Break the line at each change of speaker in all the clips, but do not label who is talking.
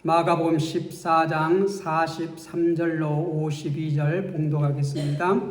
마가복음 14장 43절로 52절 봉독하겠습니다.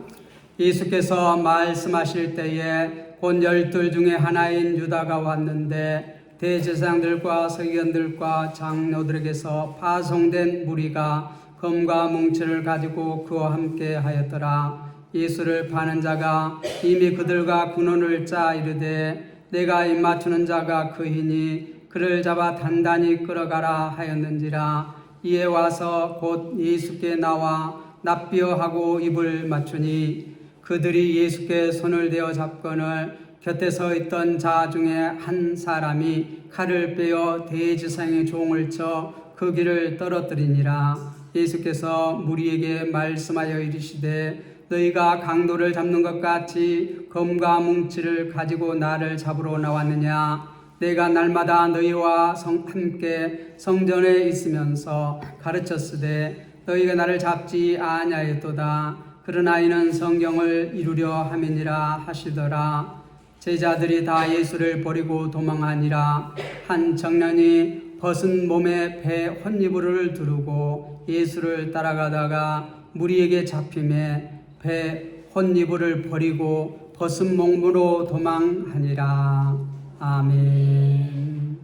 예수께서 말씀하실 때에 곧 12 중에 하나인 유다가 왔는데 대제사장들과 서기관들과 장로들에게서 파송된 무리가 검과 뭉치를 가지고 그와 함께 하였더라. 예수를 파는 자가 이미 그들과 군언을 짜 이르되 내가 입맞추는 자가 그이니 그를 잡아 단단히 끌어가라 하였는지라. 이에 와서 곧 예수께 나와 납비어하고 입을 맞추니 그들이 예수께 손을 대어 잡거늘 곁에 서 있던 자 중에 한 사람이 칼을 빼어 대제사장의 종을 쳐 그 길을 떨어뜨리니라. 예수께서 무리에게 말씀하여 이르시되 너희가 강도를 잡는 것 같이 검과 뭉치를 가지고 나를 잡으러 나왔느냐. 내가 날마다 너희와 함께 성전에 있으면서 가르쳤으되 너희가 나를 잡지 아니하였도다. 그러나 이는 성경을 이루려 함이니라 하시더라. 제자들이 다 예수를 버리고 도망하니라. 한 청년이 벗은 몸에 배 혼이불을 두르고 예수를 따라가다가 무리에게 잡힘에 배 혼이불을 버리고 벗은 몸으로 도망하니라. 아멘.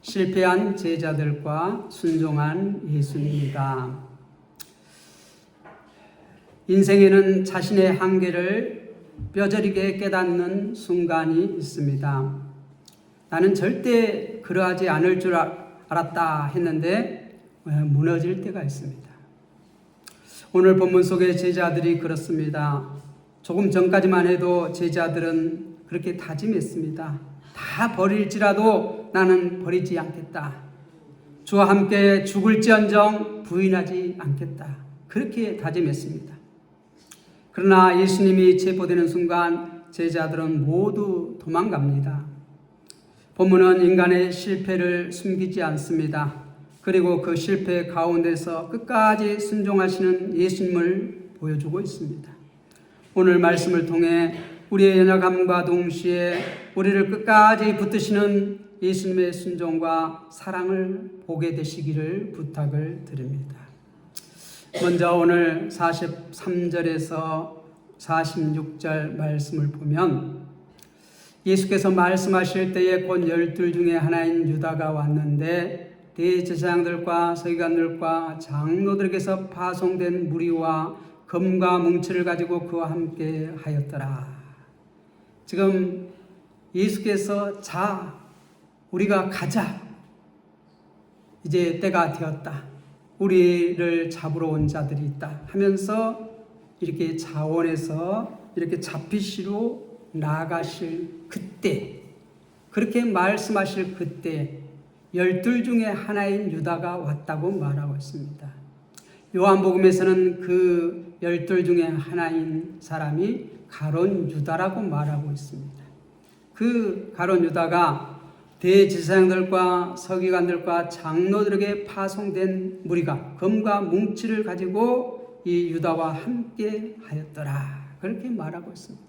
실패한 제자들과 순종한 예수님이다. 인생에는 자신의 한계를 뼈저리게 깨닫는 순간이 있습니다. 나는 절대 그러하지 않을 줄 알았다 했는데 무너질 때가 있습니다. 오늘 본문 속의 제자들이 그렇습니다. 조금 전까지만 해도 제자들은 그렇게 다짐했습니다. 다 버릴지라도 나는 버리지 않겠다. 주와 함께 죽을지언정 부인하지 않겠다. 그렇게 다짐했습니다. 그러나 예수님이 체포되는 순간 제자들은 모두 도망갑니다. 본문은 인간의 실패를 숨기지 않습니다. 그리고 그 실패 가운데서 끝까지 순종하시는 예수님을 보여주고 있습니다. 오늘 말씀을 통해 우리의 연약함과 동시에 우리를 끝까지 붙드시는 예수님의 순종과 사랑을 보게 되시기를 부탁을 드립니다. 먼저 오늘 43절에서 46절 말씀을 보면 예수께서 말씀하실 때에 곧 12 중에 하나인 유다가 왔는데 대제사장들과 서기관들과 장로들에게서 파송된 무리와 검과 뭉치를 가지고 그와 함께 하였더라. 지금 예수께서 자, 우리가 가자. 이제 때가 되었다. 우리를 잡으러 온 자들이 있다 하면서 이렇게 자원해서 이렇게 잡히시러 나가실 그때, 그렇게 말씀하실 그때 12 중에 하나인 유다가 왔다고 말하고 있습니다. 요한복음에서는 그 12 중에 하나인 사람이 가룟 유다라고 말하고 있습니다. 그 가룟 유다가 대제사장들과 서기관들과 장로들에게 파송된 무리가 검과 뭉치를 가지고 이 유다와 함께 하였더라. 그렇게 말하고 있습니다.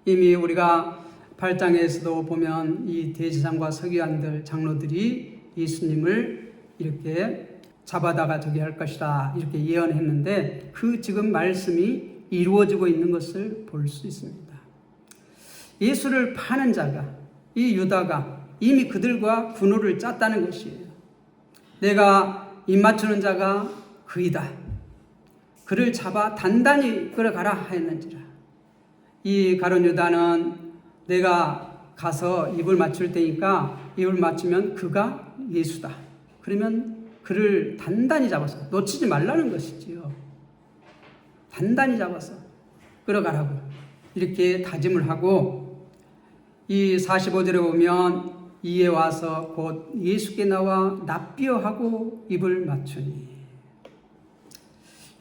이미 우리가 8장에서도 보면 이 대제사장과 서기관들, 장로들이 예수님을 이렇게 잡아다가 저기 할 것이다 이렇게 예언했는데 그 지금 말씀이 이루어지고 있는 것을 볼 수 있습니다. 예수를 파는 자가, 이 유다가 이미 그들과 군호를 짰다는 것이에요. 내가 입맞추는 자가 그이다. 그를 잡아 단단히 끌어가라 하였는지라. 이 가룟 유다는 내가 가서 입을 맞출 테니까 입을 맞추면 그가 예수다. 그러면 그를 단단히 잡아서 놓치지 말라는 것이지요. 단단히 잡아서 끌어가라고 이렇게 다짐을 하고 이 45절에 보면 이에 와서 곧 예수께 나와 납비어하고 입을 맞추니.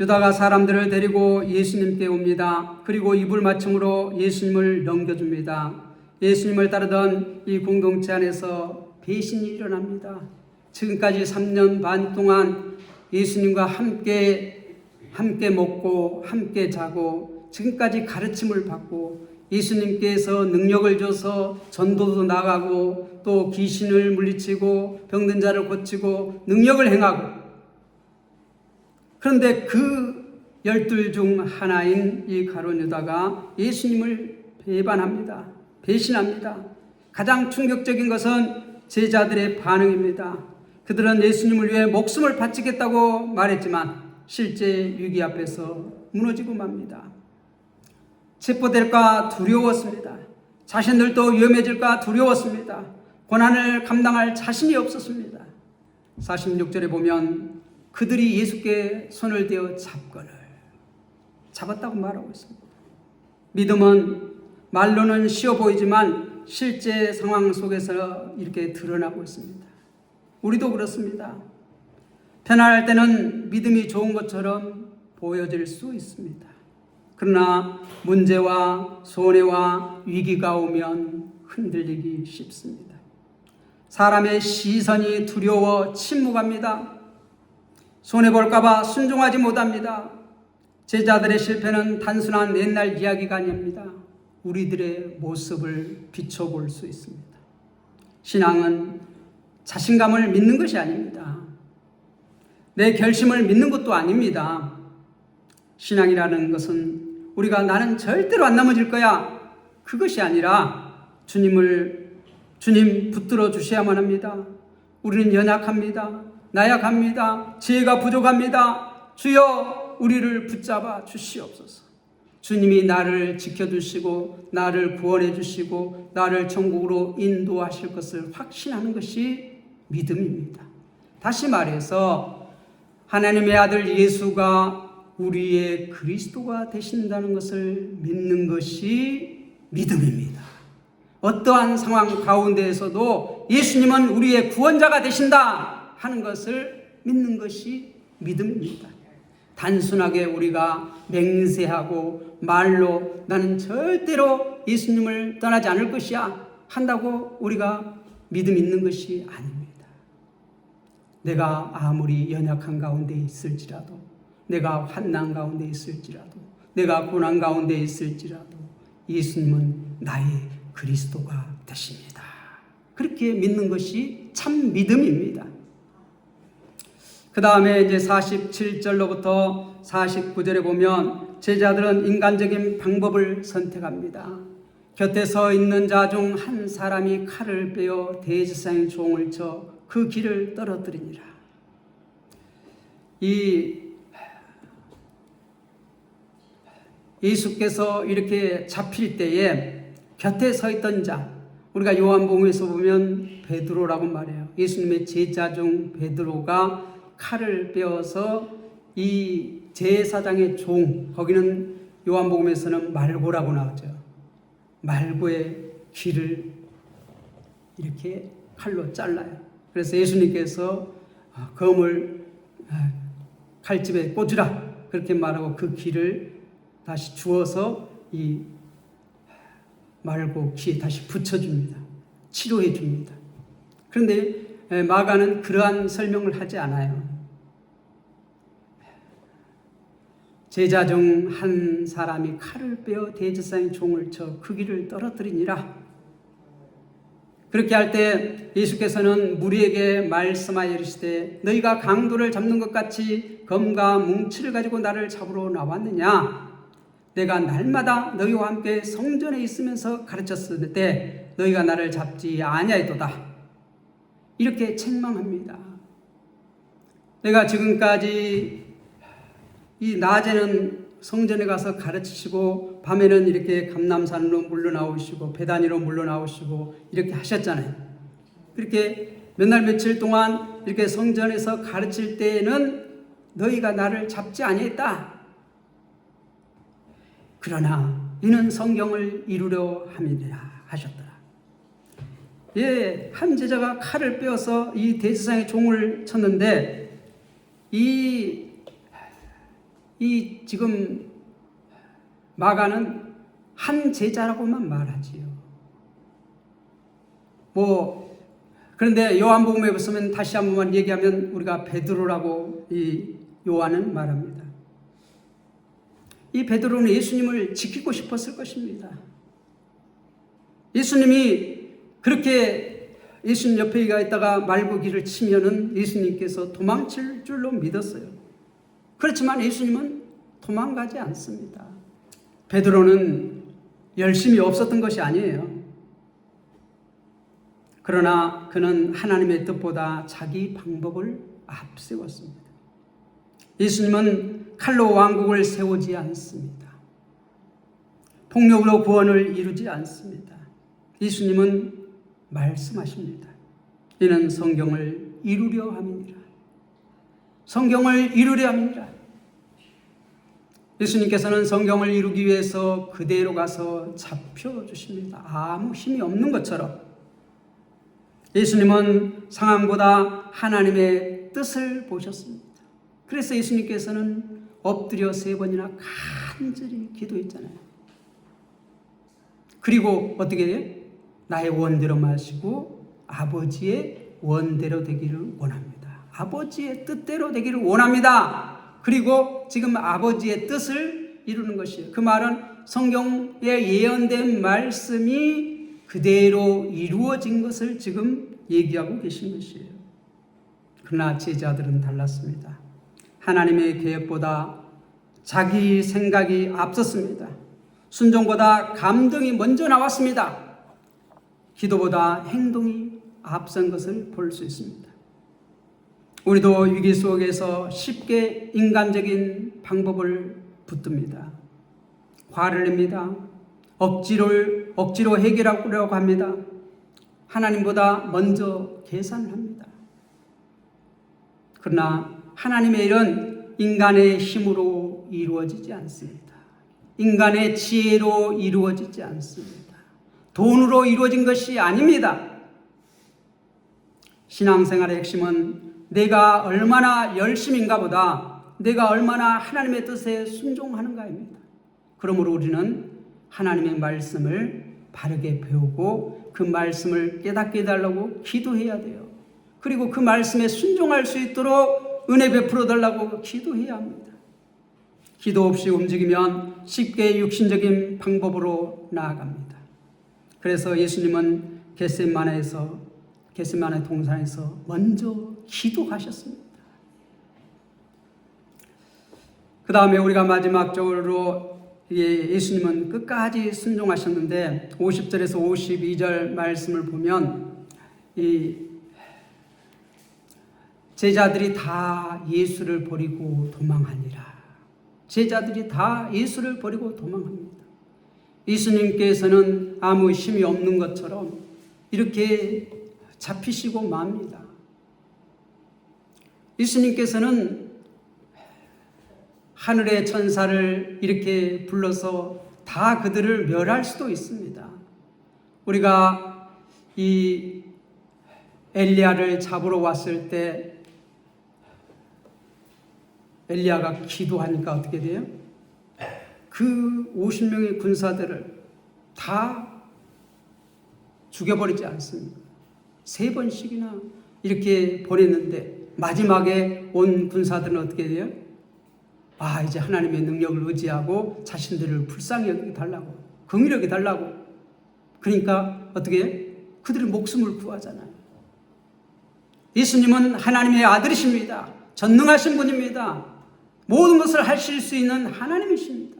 유다가 사람들을 데리고 예수님께 옵니다. 그리고 입을 맞춤으로 예수님을 넘겨줍니다. 예수님을 따르던 이 공동체 안에서 배신이 일어납니다. 지금까지 3년 반 동안 예수님과 함께 먹고 함께 자고 지금까지 가르침을 받고 예수님께서 능력을 줘서 전도도 나가고 또 귀신을 물리치고 병든 자를 고치고 능력을 행하고, 그런데 그 12 중 하나인 이 가룟 유다가 예수님을 배반합니다. 배신합니다. 가장 충격적인 것은 제자들의 반응입니다. 그들은 예수님을 위해 목숨을 바치겠다고 말했지만 실제 위기 앞에서 무너지고 맙니다. 체포될까 두려웠습니다. 자신들도 위험해질까 두려웠습니다. 고난을 감당할 자신이 없었습니다. 46절에 보면 그들이 예수께 손을 대어 잡았다고 말하고 있습니다. 믿음은 말로는 쉬워 보이지만 실제 상황 속에서 이렇게 드러나고 있습니다. 우리도 그렇습니다. 편안할 때는 믿음이 좋은 것처럼 보여질 수 있습니다. 그러나 문제와 손해와 위기가 오면 흔들리기 쉽습니다. 사람의 시선이 두려워 침묵합니다. 손해볼까봐 순종하지 못합니다. 제자들의 실패는 단순한 옛날 이야기가 아닙니다. 우리들의 모습을 비춰볼 수 있습니다. 신앙은 자신감을 믿는 것이 아닙니다. 내 결심을 믿는 것도 아닙니다. 신앙이라는 것은 우리가 나는 절대로 안 넘어질 거야, 그것이 아니라 주님 붙들어 주셔야만 합니다. 우리는 연약합니다. 나약합니다. 지혜가 부족합니다. 주여 우리를 붙잡아 주시옵소서. 주님이 나를 지켜주시고 나를 구원해 주시고 나를 천국으로 인도하실 것을 확신하는 것이 믿음입니다. 다시 말해서 하나님의 아들 예수가 우리의 그리스도가 되신다는 것을 믿는 것이 믿음입니다. 어떠한 상황 가운데에서도 예수님은 우리의 구원자가 되신다 하는 것을 믿는 것이 믿음입니다. 단순하게 우리가 맹세하고 말로 나는 절대로 예수님을 떠나지 않을 것이야 한다고 우리가 믿음 있는 것이 아닙니다. 내가 아무리 연약한 가운데 있을지라도, 내가 환난 가운데 있을지라도, 내가 고난 가운데 있을지라도 예수님은 나의 그리스도가 되십니다. 그렇게 믿는 것이 참 믿음입니다. 그 다음에 이제 47절로부터 49절에 보면 제자들은 인간적인 방법을 선택합니다. 곁에 서 있는 자 중 한 사람이 칼을 빼어 대제사장의 종을 쳐 그 길을 떨어뜨리니라. 이 예수께서 이렇게 잡힐 때에 곁에 서 있던 자, 우리가 요한복음에서 보면 베드로라고 말해요. 예수님의 제자 중 베드로가 칼을 빼어서 이 제사장의 종, 거기는 요한복음에서는 말고라고 나오죠. 말고의 귀를 이렇게 칼로 잘라요. 그래서 예수님께서 검을 칼집에 꽂으라 그렇게 말하고 그 귀를 다시 주어서 이 말고 귀에 다시 붙여줍니다. 치료해 줍니다. 그런데 마가는 그러한 설명을 하지 않아요. 제자 중 한 사람이 칼을 빼어 대제사장의 종을 쳐 그 귀를 떨어뜨리니라. 그렇게 할 때 예수께서는 무리에게 말씀하여 이르시되 너희가 강도를 잡는 것 같이 검과 뭉치를 가지고 나를 잡으러 나왔느냐? 내가 날마다 너희와 함께 성전에 있으면서 가르쳤을 때 너희가 나를 잡지 아니하였도다. 이렇게 책망합니다. 내가 지금까지 이 낮에는 성전에 가서 가르치시고 밤에는 이렇게 감람산으로 물러나오시고 베다니로 물러나오시고 이렇게 하셨잖아요. 그렇게 몇 날 며칠 동안 이렇게 성전에서 가르칠 때에는 너희가 나를 잡지 아니했다. 그러나 이는 성경을 이루려 함이라 하셨더라. 예, 한 제자가 칼을 빼어서 이 대제사장의 종을 쳤는데 이 지금 마가는 한 제자라고만 말하지요. 그런데 요한복음에 보시면 다시 한 번만 얘기하면 우리가 베드로라고 이 요한은 말합니다. 이 베드로는 예수님을 지키고 싶었을 것입니다. 예수님이 그렇게 예수님 옆에 가 있다가 말고기를 치면은 예수님께서 도망칠 줄로 믿었어요. 그렇지만 예수님은 도망가지 않습니다. 베드로는 열심이 없었던 것이 아니에요. 그러나 그는 하나님의 뜻보다 자기 방법을 앞세웠습니다. 예수님은 칼로 왕국을 세우지 않습니다. 폭력으로 구원을 이루지 않습니다. 예수님은 말씀하십니다. 이는 성경을 이루려 함이니라. 성경을 이루려 함이니라. 예수님께서는 성경을 이루기 위해서 그대로 가서 잡혀주십니다. 아무 힘이 없는 것처럼. 예수님은 상황보다 하나님의 뜻을 보셨습니다. 그래서 예수님께서는 엎드려 3번이나 간절히 기도했잖아요. 그리고 어떻게 해요? 나의 원대로 마시고 아버지의 원대로 되기를 원합니다. 아버지의 뜻대로 되기를 원합니다. 그리고 지금 아버지의 뜻을 이루는 것이에요. 그 말은 성경에 예언된 말씀이 그대로 이루어진 것을 지금 얘기하고 계신 것이에요. 그러나 제자들은 달랐습니다. 하나님의 계획보다 자기 생각이 앞섰습니다. 순종보다 감동이 먼저 나왔습니다. 기도보다 행동이 앞선 것을 볼 수 있습니다. 우리도 위기 속에서 쉽게 인간적인 방법을 붙듭니다. 화를 냅니다. 억지로 해결하려고 합니다. 하나님보다 먼저 계산을 합니다. 그러나 하나님의 일은 인간의 힘으로 이루어지지 않습니다. 인간의 지혜로 이루어지지 않습니다. 돈으로 이루어진 것이 아닙니다. 신앙생활의 핵심은 내가 얼마나 열심인가 보다 내가 얼마나 하나님의 뜻에 순종하는가입니다. 그러므로 우리는 하나님의 말씀을 바르게 배우고 그 말씀을 깨닫게 해달라고 기도해야 돼요. 그리고 그 말씀에 순종할 수 있도록 은혜 베풀어 달라고 기도해야 합니다. 기도 없이 움직이면 쉽게 육신적인 방법으로 나아갑니다. 그래서 예수님은 겟세마네 동산에서 먼저 기도하셨습니다. 그 다음에 우리가 마지막적으로 예수님은 끝까지 순종하셨는데 50절에서 52절 말씀을 보면 이 제자들이 다 예수를 버리고 도망하니라. 제자들이 다 예수를 버리고 도망합니다. 예수님께서는 아무 힘이 없는 것처럼 이렇게 잡히시고 맙니다. 예수님께서는 하늘의 천사를 이렇게 불러서 다 그들을 멸할 수도 있습니다. 우리가 이 엘리야를 잡으러 왔을 때 엘리야가 기도하니까 어떻게 돼요? 그 50명의 군사들을 다 죽여버리지 않습니다. 3번씩이나 이렇게 보냈는데 마지막에 온 군사들은 어떻게 돼요? 이제 하나님의 능력을 의지하고 자신들을 불쌍히 여기 달라고, 긍휼히 달라고. 그러니까 어떻게 해요? 그들의 목숨을 구하잖아요. 예수님은 하나님의 아들이십니다. 전능하신 분입니다. 모든 것을 하실 수 있는 하나님이십니다.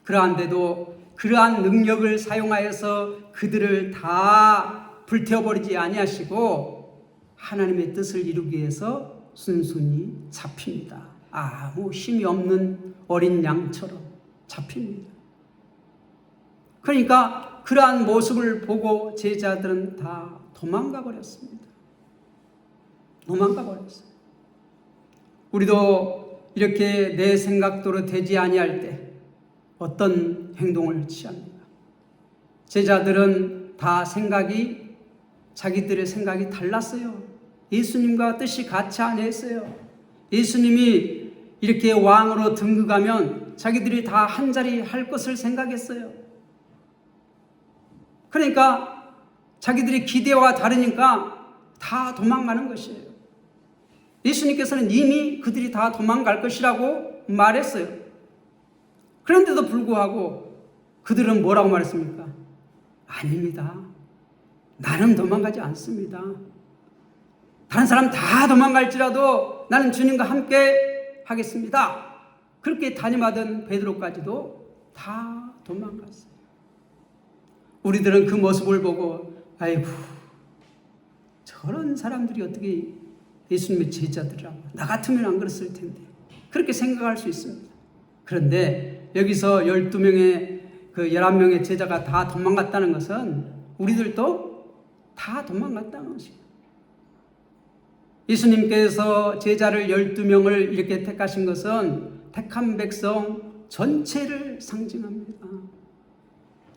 그러한데도 그러한 능력을 사용하여서 그들을 다 불태워버리지 아니하시고 하나님의 뜻을 이루기 위해서 순순히 잡힙니다. 아무 힘이 없는 어린 양처럼 잡힙니다. 그러니까 그러한 모습을 보고 제자들은 다 도망가 버렸습니다. 도망가 버렸어요. 우리도 이렇게 내 생각대로 되지 아니할 때 어떤 행동을 취합니까? 제자들은 다 자기들의 생각이 달랐어요. 예수님과 뜻이 같이 안 했어요. 예수님이 이렇게 왕으로 등극하면 자기들이 다 한 자리 할 것을 생각했어요. 그러니까 자기들이 기대와 다르니까 다 도망가는 것이에요. 예수님께서는 이미 그들이 다 도망갈 것이라고 말했어요. 그런데도 불구하고 그들은 뭐라고 말했습니까? 아닙니다. 나는 도망가지 않습니다. 다른 사람 다 도망갈지라도 나는 주님과 함께 하겠습니다. 그렇게 담임하던 베드로까지도 다 도망갔어요. 우리들은 그 모습을 보고 아이고 저런 사람들이 어떻게 예수님의 제자들이라고, 나 같으면 안 그랬을 텐데, 그렇게 생각할 수 있습니다. 그런데 여기서 12명의 그 11명의 제자가 다 도망갔다는 것은 우리들도 다 도망갔다는 것입니다. 예수님께서 제자를 12명을 이렇게 택하신 것은 택한 백성 전체를 상징합니다.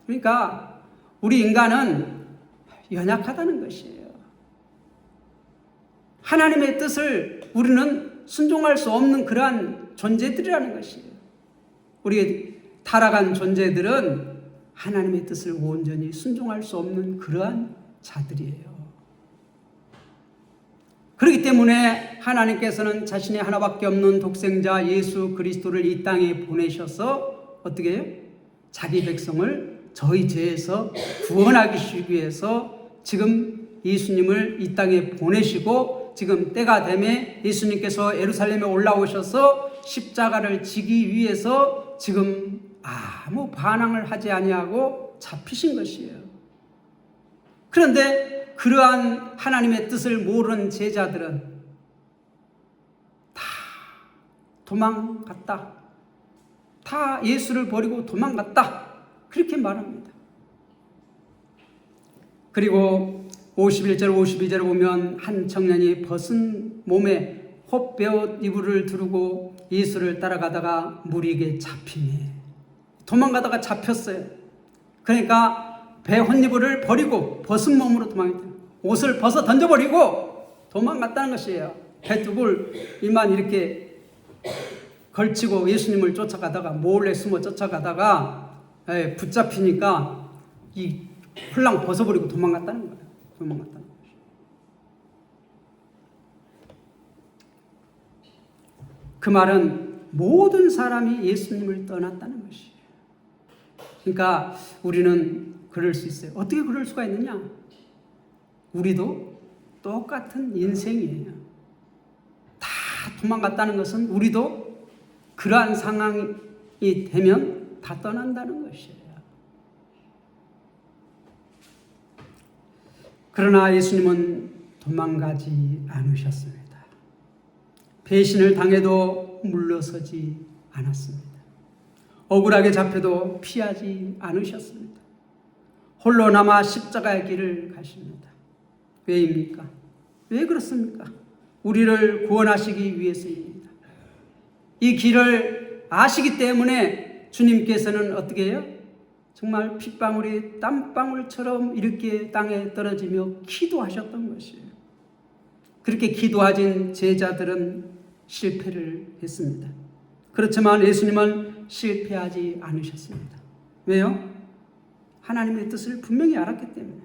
그러니까 우리 인간은 연약하다는 것이에요. 하나님의 뜻을 우리는 순종할 수 없는 그러한 존재들이라는 것이에요. 우리 타락한 존재들은 하나님의 뜻을 온전히 순종할 수 없는 그러한 자들이에요. 그렇기 때문에 하나님께서는 자신의 하나밖에 없는 독생자 예수 그리스도를 이 땅에 보내셔서 어떻게 해요? 자기 백성을 저희 죄에서 구원하기 위해서 지금 예수님을 이 땅에 보내시고, 지금 때가 되매 예수님께서 예루살렘에 올라오셔서 십자가를 지기 위해서 지금 아무 반항을 하지 아니하고 잡히신 것이에요. 그런데 그러한 하나님의 뜻을 모르는 제자들은 다 도망갔다. 다 예수를 버리고 도망갔다. 그렇게 말합니다. 그리고 51절 52절을 보면 한 청년이 벗은 몸에 헛베옷 이불을 두르고 예수를 따라가다가 무리에게 잡히네. 도망가다가 잡혔어요. 그러니까 배 헛이불을 버리고 벗은 몸으로 도망갔다. 옷을 벗어 던져버리고 도망갔다는 것이에요. 배두굴 이만 이렇게 걸치고 예수님을 쫓아가다가, 몰래 숨어 쫓아가다가 붙잡히니까 이 홀랑 벗어버리고 도망갔다는 거예요. 도망갔다는 거예요. 그 말은 모든 사람이 예수님을 떠났다는 것이에요. 그러니까 우리는 그럴 수 있어요. 어떻게 그럴 수가 있느냐? 우리도 똑같은 인생이에요. 다 도망갔다는 것은 우리도 그러한 상황이 되면 다 떠난다는 것이에요. 그러나 예수님은 도망가지 않으셨습니다. 배신을 당해도 물러서지 않았습니다. 억울하게 잡혀도 피하지 않으셨습니다. 홀로 남아 십자가의 길을 가십니다. 왜입니까? 왜 그렇습니까? 우리를 구원하시기 위해서입니다. 이 길을 아시기 때문에 주님께서는 어떻게 해요? 정말 핏방울이 땀방울처럼 이렇게 땅에 떨어지며 기도하셨던 것이에요. 그렇게 기도하신 제자들은 실패를 했습니다. 그렇지만 예수님은 실패하지 않으셨습니다. 왜요? 하나님의 뜻을 분명히 알았기 때문에.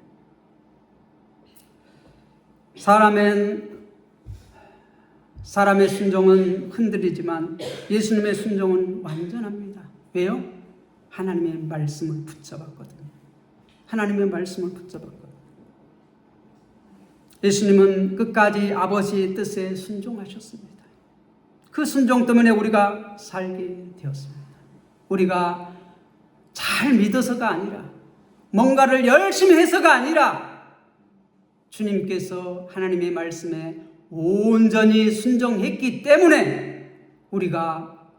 사람의 순종은 흔들리지만 예수님의 순종은 완전합니다. 왜요? 하나님의 말씀을 붙잡았거든요. 하나님의 말씀을 붙잡았거든요. 예수님은 끝까지 아버지의 뜻에 순종하셨습니다. 그 순종 때문에 우리가 살게 되었습니다. 우리가 잘 믿어서가 아니라, 뭔가를 열심히 해서가 아니라, 주님께서 하나님의 말씀에 온전히 순종했기 때문에 우리가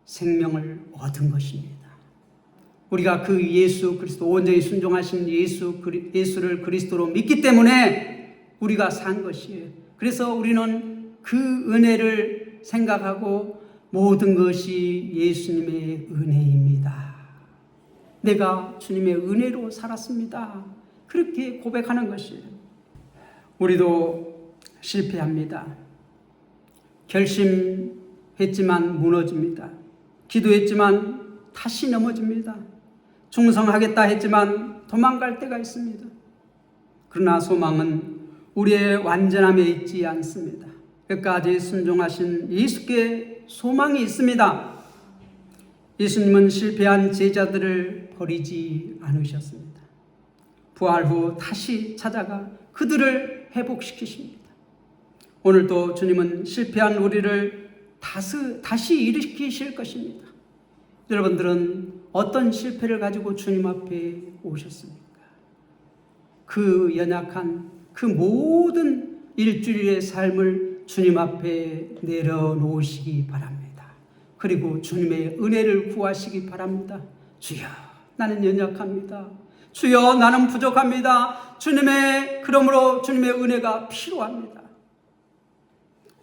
생명을 얻은 것입니다. 우리가 그 예수 그리스도, 온전히 순종하신 예수를 그리스도로 믿기 때문에 우리가 산 것이에요. 그래서 우리는 그 은혜를 생각하고 모든 것이 예수님의 은혜입니다. 내가 주님의 은혜로 살았습니다. 그렇게 고백하는 것이에요. 우리도 실패합니다. 결심했지만 무너집니다. 기도했지만 다시 넘어집니다. 충성하겠다 했지만 도망갈 때가 있습니다. 그러나 소망은 우리의 완전함에 있지 않습니다. 끝까지 순종하신 예수께 소망이 있습니다. 예수님은 실패한 제자들을 버리지 않으셨습니다. 부활 후 다시 찾아가 그들을 회복시키십니다. 오늘도 주님은 실패한 우리를 다시 일으키실 것입니다. 여러분들은 어떤 실패를 가지고 주님 앞에 오셨습니까? 그 연약한 그 모든 일주일의 삶을 주님 앞에 내려놓으시기 바랍니다. 그리고 주님의 은혜를 구하시기 바랍니다. 주여, 나는 연약합니다. 주여, 나는 부족합니다. 그러므로 주님의 은혜가 필요합니다.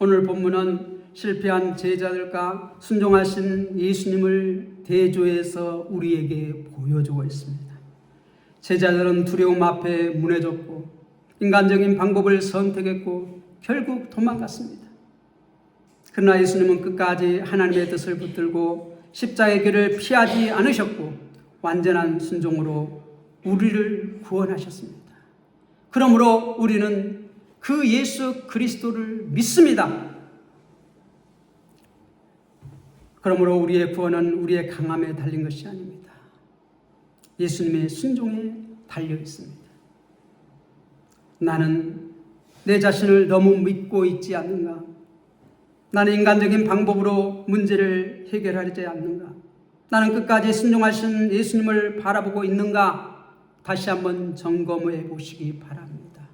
오늘 본문은 실패한 제자들과 순종하신 예수님을 대조해서 우리에게 보여주고 있습니다. 제자들은 두려움 앞에 무너졌고 인간적인 방법을 선택했고 결국 도망갔습니다. 그러나 예수님은 끝까지 하나님의 뜻을 붙들고 십자가의 길을 피하지 않으셨고 완전한 순종으로 우리를 구원하셨습니다. 그러므로 우리는 그 예수 그리스도를 믿습니다. 그러므로 우리의 구원은 우리의 강함에 달린 것이 아닙니다. 예수님의 순종에 달려 있습니다. 나는 내 자신을 너무 믿고 있지 않는가? 나는 인간적인 방법으로 문제를 해결하지 않는가? 나는 끝까지 순종하신 예수님을 바라보고 있는가? 다시 한번 점검해 보시기 바랍니다.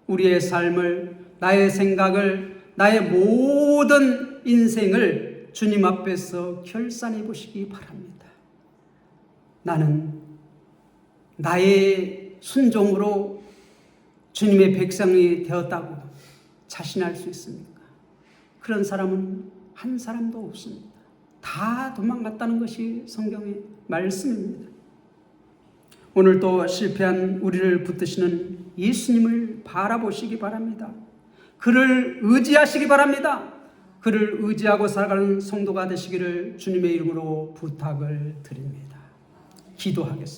우리의 삶을, 나의 생각을, 나의 모든 인생을 주님 앞에서 결산해 보시기 바랍니다. 나는 나의 순종으로 주님의 백성이 되었다고 자신할 수 있습니까? 그런 사람은 한 사람도 없습니다. 다 도망갔다는 것이 성경의 말씀입니다. 오늘도 실패한 우리를 붙드시는 예수님을 바라보시기 바랍니다. 그를 의지하시기 바랍니다. 그를 의지하고 살아가는 성도가 되시기를 주님의 이름으로 부탁을 드립니다. 기도하겠습니다.